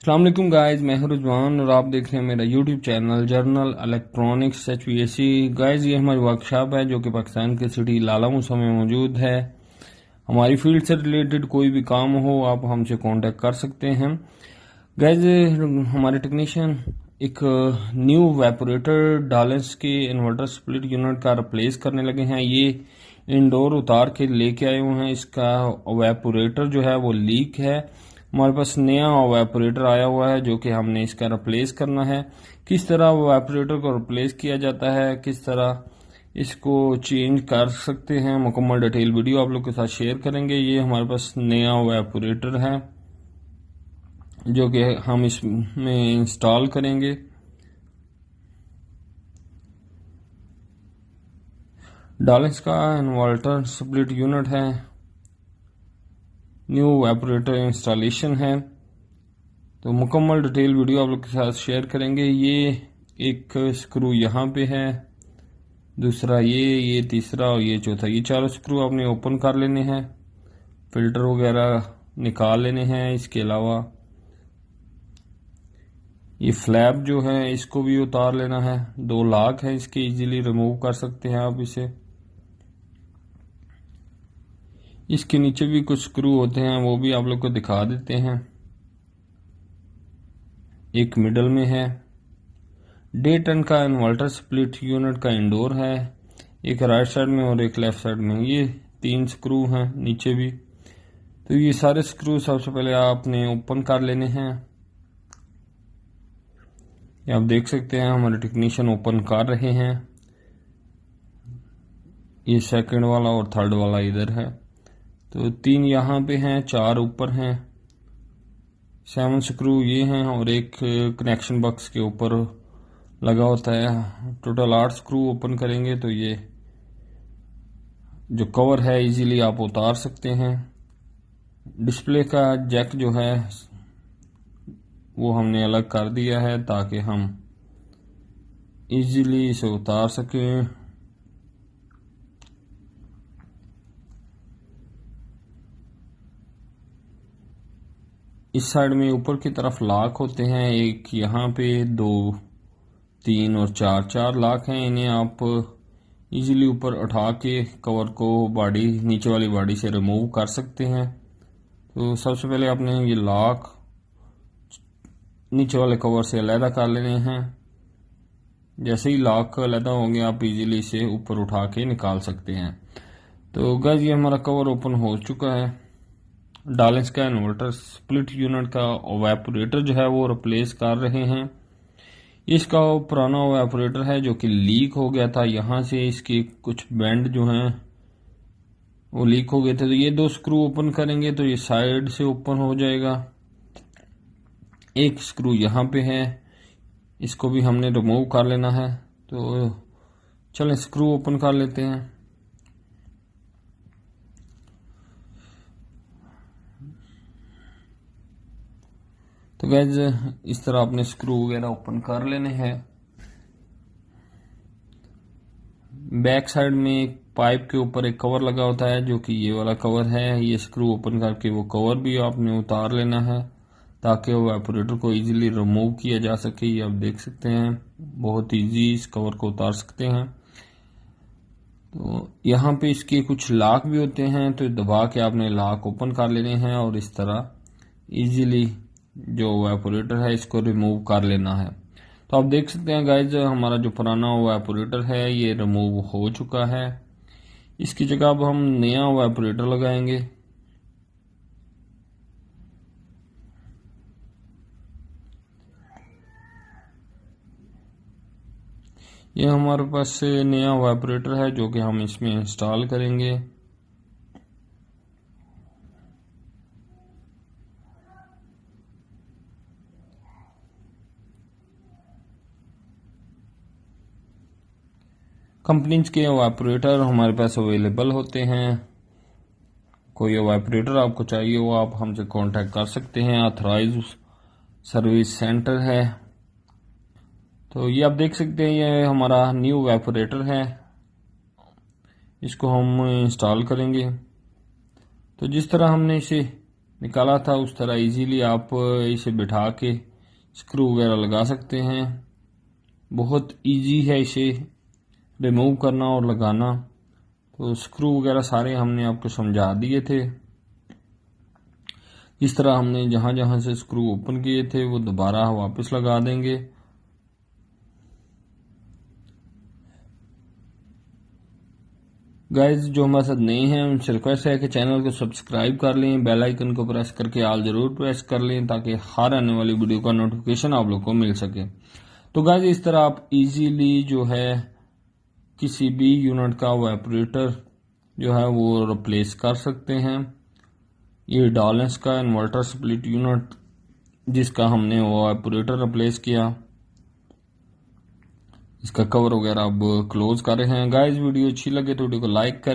अस्सलाम वालेकुम गाइस, मैं हूं रुजवान और आप देख रहे हैं मेरा YouTube channel journal electronics HVAC। Guys, ये हमारी वर्कशॉप है जो कि पाकिस्तान के सिटी लाला मूसा में मौजूद है। हमारी फील्ड से रिलेटेड कोई भी काम हो आप हमसे कांटेक्ट कर सकते हैं। गाइस, हमारे टेक्नीशियन एक न्यू वेपोरेटर डालेंस के इन्वर्टर स्प्लिट यूनिट का रिप्लेस करने लगे हैं। ये इंडोर उतार के लेके आए हुए हैं। इसका वेपोरेटर जो है वो लीक है। हमारे पास नया वेपोरेटर आया हुआ है जो कि हमने इसका रिप्लेस करना है। किस तरह वेपोरेटर को रिप्लेस किया जाता है, किस तरह इसको चेंज कर सकते हैं, मुकम्मल डिटेल वीडियो आप लोग के साथ शेयर करेंगे। ये हमारे पास नया वेपोरेटर है जो कि हम इसमें इंस्टॉल करेंगे। डालेंस का इन्वर्टर स्प्लिट यूनिट है, न्यू वेपोरेटर इंस्टॉलेशन है। तो मुकम्मल डिटेल वीडियो आप लोग के साथ शेयर करेंगे। ये एक स्क्रू यहाँ पे है, दूसरा ये तीसरा और ये चौथा। ये चारों स्क्रू आपने ओपन कर लेने हैं, फिल्टर वगैरह निकाल लेने हैं। इसके अलावा ये फ्लैप जो है इसको भी उतार लेना है। दो लॉक है इसके, इजीली रिमूव कर सकते हैं आप इसे। इसके नीचे भी कुछ स्क्रू होते हैं, वो भी आप लोग को दिखा देते हैं। एक मिडल में है। 1.5 टन का इन्वर्टर स्प्लिट यूनिट का इंडोर है, एक राइट साइड में और एक लेफ्ट साइड में। ये 3 स्क्रू हैं नीचे भी। तो ये सारे स्क्रू सबसे पहले आपने ओपन कर लेने हैं। ये आप देख सकते हैं हमारे टेक्नीशियन ओपन कर रहे हैं। ये सेकंड वाला और थर्ड वाला इधर है। तो 3 यहाँ पे हैं, 4 ऊपर हैं। 7 स्क्रू ये हैं और एक कनेक्शन बॉक्स के ऊपर लगा होता है। टोटल 8 स्क्रू ओपन करेंगे तो ये जो कवर है इजीली आप उतार सकते हैं। डिस्प्ले का जैक जो है वो हमने अलग कर दिया है ताकि हम इजीली इसे उतार सकें। इस साइड में ऊपर की तरफ लॉक होते हैं, एक यहाँ पे, 2, 3 और 4 लॉक हैं। इन्हें आप इजीली ऊपर उठा के कवर को बॉडी नीचे वाली बॉडी से रिमूव कर सकते हैं। तो सबसे पहले आपने ये लॉक नीचे वाले कवर से अलहदा कर लेने हैं। जैसे ही लॉक अलहदा होंगे आप इजीली इसे ऊपर उठा के निकाल सकते हैं। तो गाइस, ये हमारा कवर ओपन हो चुका है। डालेंस का इन्वर्टर स्प्लिट यूनिट का वेपोरेटर जो है वो रिप्लेस कर रहे हैं। इसका पुराना वेपोरेटर है जो कि लीक हो गया था। यहाँ से इसके कुछ बैंड जो हैं वो लीक हो गए थे। तो ये 2 स्क्रू ओपन करेंगे तो ये साइड से ओपन हो जाएगा। एक स्क्रू यहाँ पे है, इसको भी हमने रिमूव कर लेना है। तो चलें स्क्रू ओपन कर लेते हैं। तो गैस, इस तरह आपने स्क्रू वगैरह ओपन कर लेने हैं। बैक साइड में एक पाइप के ऊपर एक कवर लगा होता है जो कि ये वाला कवर है। ये स्क्रू ओपन करके वो कवर भी आपने उतार लेना है ताकि वो वेपोरेटर को इजीली रिमूव किया जा सके। ये आप देख सकते हैं, बहुत इजी इस कवर को उतार सकते हैं। तो यहाँ पे इसके कुछ लॉक भी होते हैं, तो दबा के आपने लॉक ओपन कर लेने हैं और इस तरह इजीली जो वेपोरेटर है इसको रिमूव कर लेना है। तो आप देख सकते हैं गाइज, हमारा जो पुराना वेपोरेटर है ये रिमूव हो चुका है। इसकी जगह अब हम नया वेपोरेटर लगाएंगे। ये हमारे पास नया वेपोरेटर है जो कि हम इसमें इंस्टॉल करेंगे। कंपनीज के वेपोरेटर हमारे पास अवेलेबल होते हैं। कोई वेपोरेटर आपको चाहिए हो आप हमसे कांटेक्ट कर सकते हैं। ऑथराइज सर्विस सेंटर है। तो ये आप देख सकते हैं, ये हमारा न्यू वेपोरेटर है, इसको हम इंस्टॉल करेंगे। तो जिस तरह हमने इसे निकाला था उस तरह इजीली आप इसे बिठा के स्क्रू वगैरह लगा सकते हैं। बहुत इजी है इसे रिमूव करना और लगाना। तो स्क्रू वगैरह सारे हमने आपको समझा दिए थे। इस तरह हमने जहां जहां से स्क्रू ओपन किए थे वो दोबारा वापस लगा देंगे। गाइस जो हमारे साथ नए हैं उनसे रिक्वेस्ट है कि चैनल को सब्सक्राइब कर लें, बेल आइकन को प्रेस करके ऑल जरूर प्रेस कर लें ताकि हर आने वाली वीडियो का नोटिफिकेशन आप लोग को मिल सके। तो गाइस इस तरह आप इजीली जो है किसी भी यूनिट का वाइब्रेटर जो है वो रिप्लेस कर सकते हैं। ये डॉलेंस का इन्वर्टर स्प्लिट यूनिट जिसका हमने वो वाइब्रेटर रिप्लेस किया, इसका कवर वगैरह अब क्लोज कर रहे हैं। गाइस वीडियो अच्छी लगे तो वीडियो को लाइक करें।